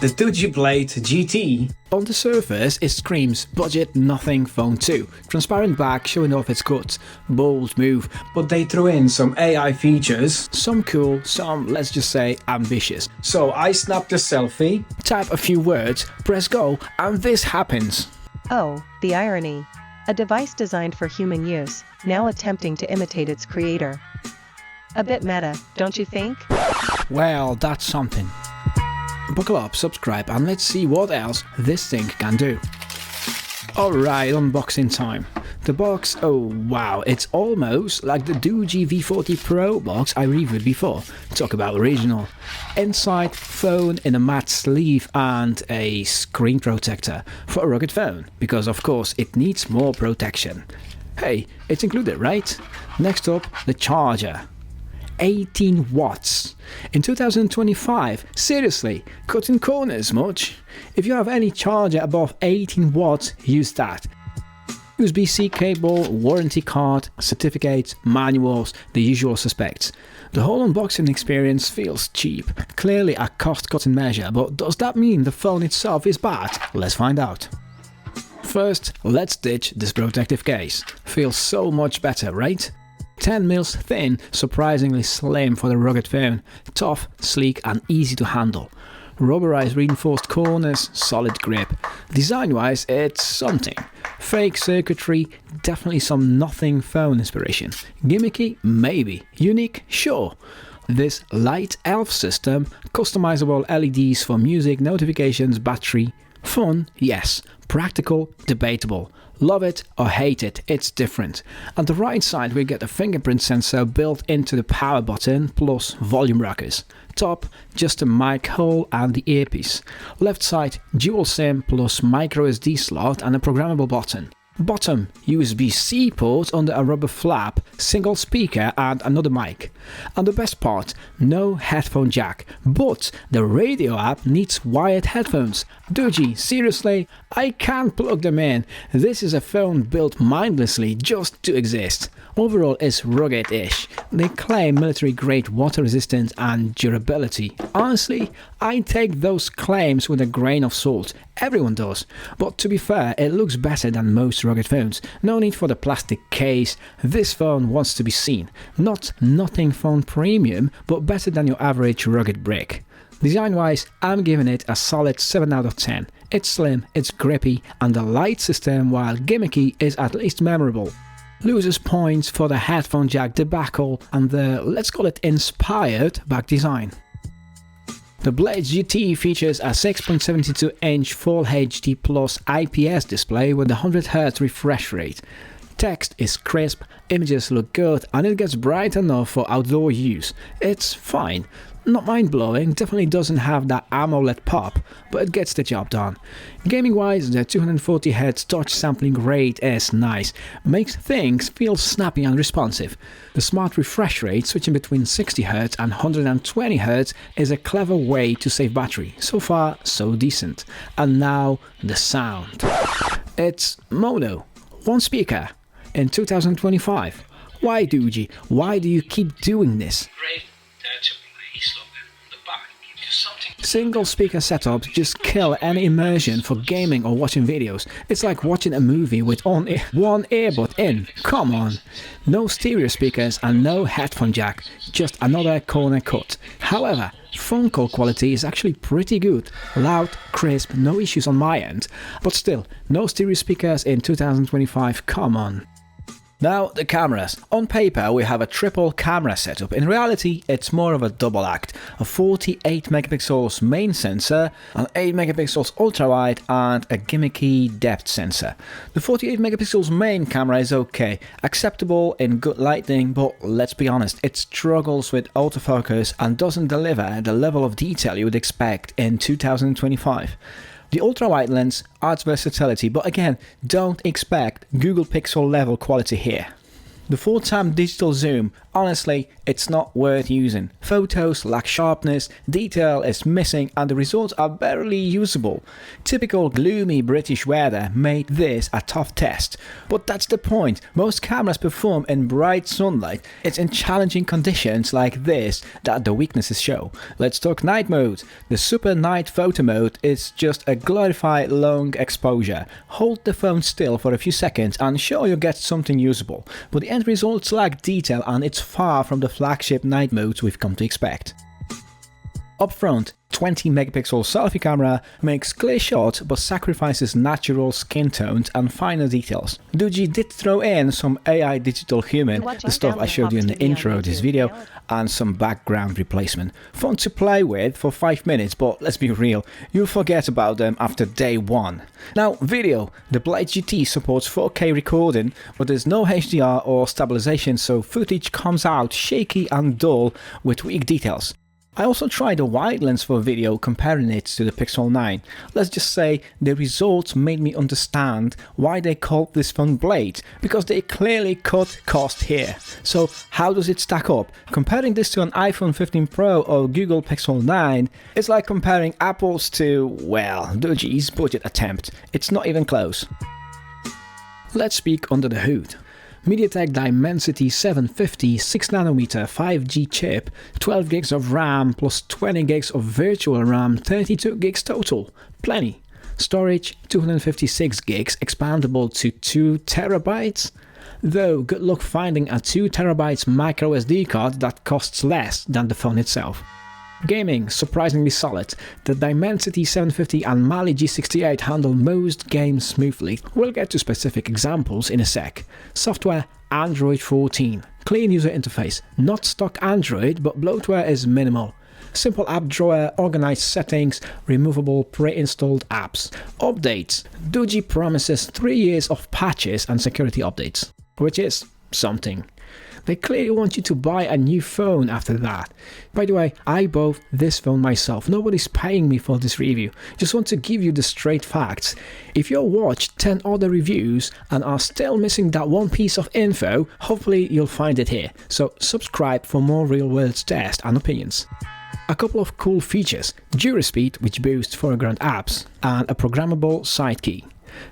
the Doogee Blade GT. On the surface, it screams budget nothing phone 2. Transparent back showing off its guts. Bold move. But they threw in some AI features. Some cool, some, let's just say, ambitious. So I snapped a selfie. Type a few words, press go, and this happens. Oh, the irony. A device designed for human use, now attempting to imitate its creator. A bit meta, don't you think? Well, that's something. Buckle up, subscribe, and let's see what else this thing can do. Alright, unboxing time. The box, oh wow, it's almost like the Doogee V40 Pro box I reviewed before. Talk about original. Inside, phone in a matte sleeve and a screen protector for a rugged phone, because of course it needs more protection. Hey, it's included, right? Next up, the charger. 18 watts. In 2025, seriously, cutting corners much? If you have any charger above 18 watts, use that. USB-C cable, warranty card, certificates, manuals, the usual suspects. The whole unboxing experience feels cheap, clearly a cost-cutting measure, but does that mean the phone itself is bad? Let's find out. First, let's ditch this protective case. Feels so much better, right? 10 mils thin, surprisingly slim for the rugged phone, tough, sleek and easy to handle. Rubberized reinforced corners, solid grip. Design-wise, it's something. Fake circuitry, definitely some nothing phone inspiration. Gimmicky? Maybe. Unique? Sure. This Light Glyph system, customizable LEDs for music, notifications, battery. Fun? Yes. Practical? Debatable. Love it or hate it, it's different. On the right side we get a fingerprint sensor built into the power button plus volume rockers. Top, just a mic hole and the earpiece. Left side, dual SIM plus micro SD slot and a programmable button. Bottom, USB-C port under a rubber flap, single speaker and another mic. And the best part, no headphone jack, but the radio app needs wired headphones. Doogee, seriously? I can't plug them in. This is a phone built mindlessly just to exist. Overall it's rugged-ish. They claim military-grade water resistance and durability. Honestly, I take those claims with a grain of salt. Everyone does. But to be fair, it looks better than most rugged phones. No need for the plastic case. This phone wants to be seen. Not nothing phone premium, but better than your average rugged brick. Design-wise, I'm giving it a solid 7 out of 10. It's slim, it's grippy, and the light system, while gimmicky, is at least memorable. Loses points for the headphone jack debacle and the, let's call it, inspired back design. The Blade GT features a 6.72-inch Full HD Plus IPS display with a 100Hz refresh rate. Text is crisp, images look good, and it gets bright enough for outdoor use. It's fine. Not mind-blowing, definitely doesn't have that AMOLED pop, but it gets the job done. Gaming-wise, the 240Hz touch sampling rate is nice, makes things feel snappy and responsive. The smart refresh rate, switching between 60Hz and 120Hz, is a clever way to save battery. So far, so decent. And now, the sound. It's mono. One speaker. In 2025. Why, Doogee? Why do you keep doing this? Single speaker setups just kill any immersion for gaming or watching videos. It's like watching a movie with one earbud in. Come on. No stereo speakers and no headphone jack. Just another corner cut. However, phone call quality is actually pretty good. Loud, crisp, no issues on my end. But still, no stereo speakers in 2025. Come on. Now the cameras. On paper we have a triple camera setup. In reality it's more of a double act. A 48 megapixels main sensor, an 8 megapixels ultra wide and a gimmicky depth sensor. The 48 megapixels main camera is okay, acceptable in good lighting, but let's be honest, it struggles with autofocus and doesn't deliver the level of detail you would expect in 2025. The ultra-wide lens adds versatility, but again, don't expect Google Pixel level quality here. The full-time digital zoom, honestly, it's not worth using. Photos lack sharpness, detail is missing, and the results are barely usable. Typical gloomy British weather made this a tough test. But that's the point. Most cameras perform in bright sunlight. It's in challenging conditions like this that the weaknesses show. Let's talk night mode. The super night photo mode is just a glorified long exposure. Hold the phone still for a few seconds and sure you'll get something usable. But the end results lack detail and it's far from the flagship night modes we've come to expect. Up front, 20 megapixel selfie camera makes clear shots but sacrifices natural skin tones and finer details. Doogee did throw in some AI digital human, the stuff I showed you in the intro of this video, and some background replacement. Fun to play with for 5 minutes, but let's be real, you'll forget about them after day 1. Now, video. The Blade GT supports 4K recording, but there's no HDR or stabilization, so footage comes out shaky and dull with weak details. I also tried a wide lens for video comparing it to the Pixel 9. Let's just say the results made me understand why they called this phone Blade, because they clearly cut cost here. So how does it stack up? Comparing this to an iPhone 15 Pro or Google Pixel 9, it's like comparing apples to, well, Doogee's budget attempt. It's not even close. Let's speak under the hood. MediaTek Dimensity 750 6nm 5G chip, 12 gigs of RAM plus 20 gigs of virtual RAM, 32 gigs total. Plenty. Storage 256 gigs, expandable to 2 terabytes. Though good luck finding a 2 terabytes micro SD card that costs less than the phone itself. Gaming, surprisingly solid. The Dimensity 750 and Mali G68 handle most games smoothly. We'll get to specific examples in a sec. Software, Android 14. Clean user interface. Not stock Android, but bloatware is minimal. Simple app drawer, organized settings, removable pre-installed apps. Updates. Doogee promises 3 years of patches and security updates, which is something. They clearly want you to buy a new phone after that. By the way, I bought this phone myself. Nobody's paying me for this review. Just want to give you the straight facts. If you've watched 10 other reviews and are still missing that one piece of info, hopefully you'll find it here. So subscribe for more real-world tests and opinions. A couple of cool features. Duraspeed, which boosts foreground apps, and a programmable side key.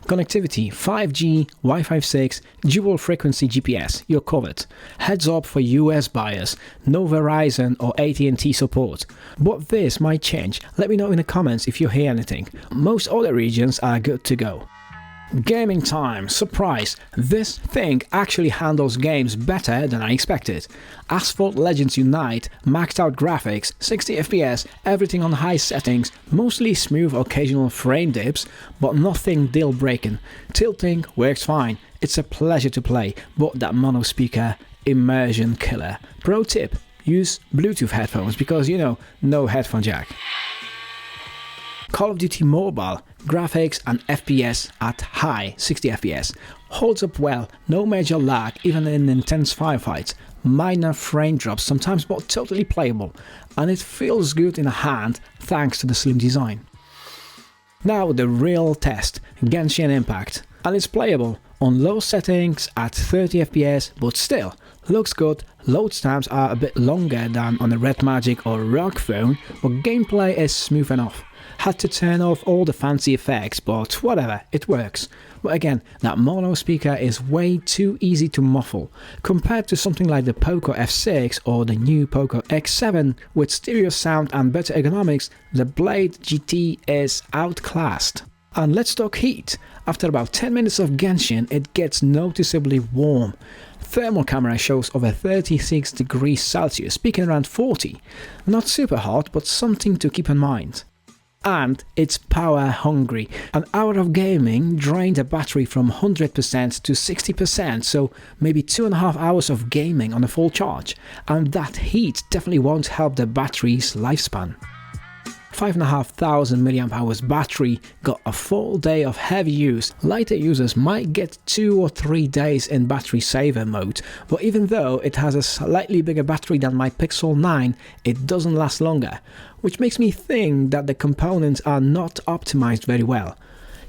Connectivity, 5G, Wi-Fi 6, dual frequency GPS, you're covered. Heads up for US buyers, no Verizon or AT&T support. But this might change, let me know in the comments if you hear anything. Most other regions are good to go. Gaming time, surprise, this thing actually handles games better than I expected. Asphalt Legends Unite, maxed out graphics, 60 FPS, everything on high settings, mostly smooth occasional frame dips, but nothing deal breaking. Tilting works fine, it's a pleasure to play, but that mono speaker, immersion killer. Pro tip, use Bluetooth headphones because no headphone jack. Call of Duty Mobile, graphics and FPS at high 60 FPS. Holds up well, no major lag even in intense firefights. Minor frame drops sometimes but totally playable. And it feels good in the hand thanks to the slim design. Now the real test, Genshin Impact. And it's playable on low settings at 30 FPS but still looks good. Load times are a bit longer than on a Red Magic or ROG phone, but gameplay is smooth enough. Had to turn off all the fancy effects, but whatever, it works. But again, that mono speaker is way too easy to muffle. Compared to something like the Poco F6 or the new Poco X7 with stereo sound and better ergonomics, the Blade GT is outclassed. And let's talk heat. After about 10 minutes of Genshin, it gets noticeably warm. Thermal camera shows over 36 degrees Celsius, peaking around 40. Not super hot, but something to keep in mind. And it's power hungry. An hour of gaming drained the battery from 100% to 60%, so maybe 2.5 hours of gaming on a full charge. And that heat definitely won't help the battery's lifespan. 5,500 mAh battery got a full day of heavy use. Lighter users might get 2 or 3 days in battery saver mode, but even though it has a slightly bigger battery than my Pixel 9, it doesn't last longer, which makes me think that the components are not optimized very well.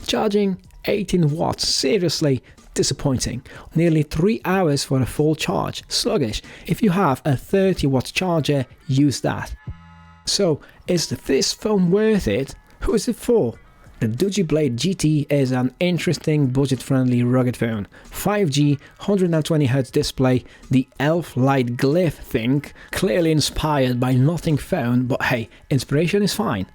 Charging, 18 watts, seriously disappointing. Nearly 3 hours for a full charge, sluggish. If you have a 30 watt charger, use that. So, is this phone worth it? Who is it for? The Doogee Blade GT is an interesting budget-friendly rugged phone. 5G, 120Hz display, the elf Light Glyph thing, clearly inspired by nothing phone, but hey, inspiration is fine.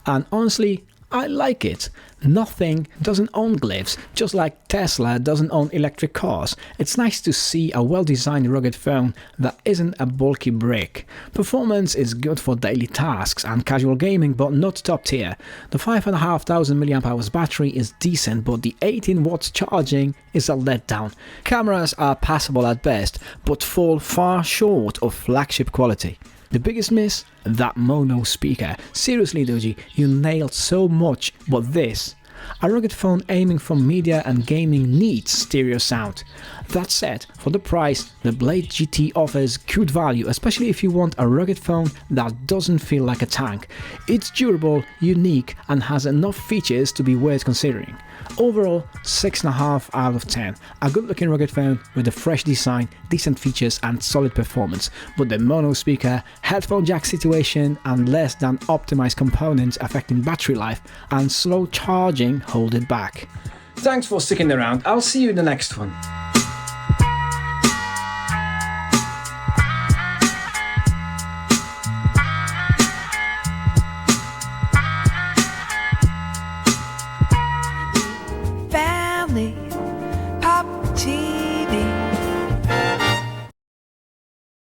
And honestly, I like it. Nothing doesn't own glyphs, just like Tesla doesn't own electric cars. It's nice to see a well-designed rugged phone that isn't a bulky brick. Performance is good for daily tasks and casual gaming, but not top tier. The 5,500 mAh battery is decent, but the 18 watts charging is a letdown. Cameras are passable at best, but fall far short of flagship quality. The biggest miss? That mono speaker. Seriously, Doogee, you nailed so much, but this. A rugged phone aiming for media and gaming needs stereo sound. That said, for the price, the Blade GT offers good value, especially if you want a rugged phone that doesn't feel like a tank. It's durable, unique, and has enough features to be worth considering. Overall, 6.5 out of 10. A good looking rugged phone with a fresh design, decent features and solid performance, but the mono speaker, headphone jack situation and less than optimized components affecting battery life and slow charging hold it back. Thanks for sticking around. I'll see you in the next one.